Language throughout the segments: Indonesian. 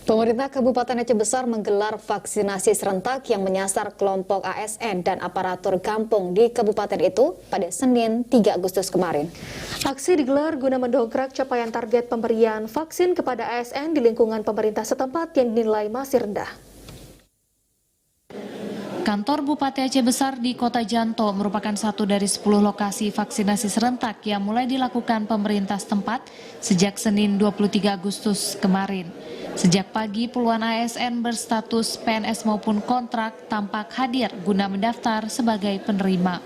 Pemerintah Kabupaten Aceh Besar menggelar vaksinasi serentak yang menyasar kelompok ASN dan aparatur kampung di kabupaten itu pada Senin 3 Agustus kemarin. Aksi digelar guna mendongkrak capaian target pemberian vaksin kepada ASN di lingkungan pemerintah setempat yang dinilai masih rendah. Kantor Bupati Aceh Besar di Kota Janto merupakan satu dari 10 lokasi vaksinasi serentak yang mulai dilakukan pemerintah setempat sejak Senin 23 Agustus kemarin. Sejak pagi, puluhan ASN berstatus PNS maupun kontrak tampak hadir guna mendaftar sebagai penerima.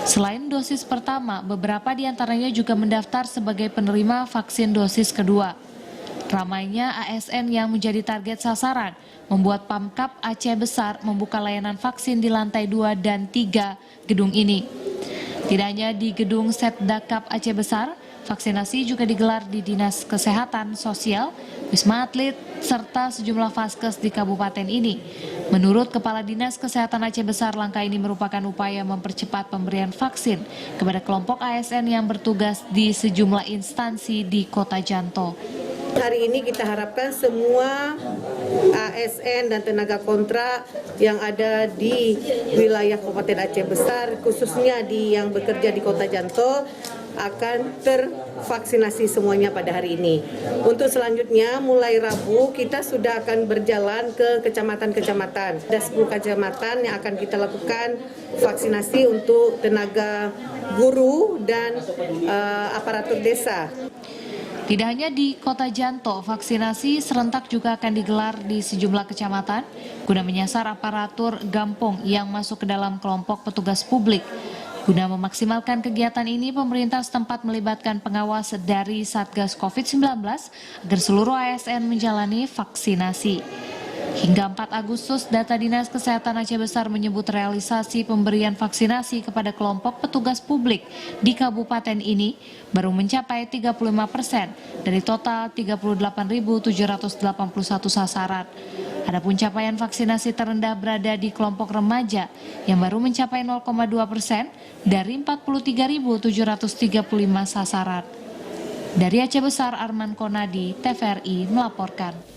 Selain dosis pertama, beberapa di antaranya juga mendaftar sebagai penerima vaksin dosis kedua. Ramainya ASN yang menjadi target sasaran membuat Pamkap Aceh Besar membuka layanan vaksin di lantai 2 dan 3 gedung ini. Tidak hanya di gedung Setdakap Aceh Besar, vaksinasi juga digelar di Dinas Kesehatan Sosial, Wisma Atlet, serta sejumlah vaskes di kabupaten ini. Menurut Kepala Dinas Kesehatan Aceh Besar, langkah ini merupakan upaya mempercepat pemberian vaksin kepada kelompok ASN yang bertugas di sejumlah instansi di Kota Janto. Hari ini kita harapkan semua ASN dan tenaga kontrak yang ada di wilayah Kabupaten Aceh Besar, khususnya yang bekerja di Kota Janto, akan tervaksinasi semuanya pada hari ini. Untuk selanjutnya, mulai Rabu kita sudah akan berjalan ke kecamatan-kecamatan. Ada 10 kecamatan yang akan kita lakukan vaksinasi untuk tenaga guru dan aparatur desa. Tidak hanya di Kota Janto, vaksinasi serentak juga akan digelar di sejumlah kecamatan guna menyasar aparatur gampong yang masuk ke dalam kelompok petugas publik. Guna memaksimalkan kegiatan ini, pemerintah setempat melibatkan pengawas dari Satgas COVID-19 agar seluruh ASN menjalani vaksinasi. Hingga 4 Agustus, data Dinas Kesehatan Aceh Besar menyebut realisasi pemberian vaksinasi kepada kelompok petugas publik di kabupaten ini baru mencapai 35% dari total 38.781 sasaran. Adapun capaian vaksinasi terendah berada di kelompok remaja yang baru mencapai 0,2% dari 43.735 sasaran. Dari Aceh Besar, Arman Konadi, TVRI melaporkan.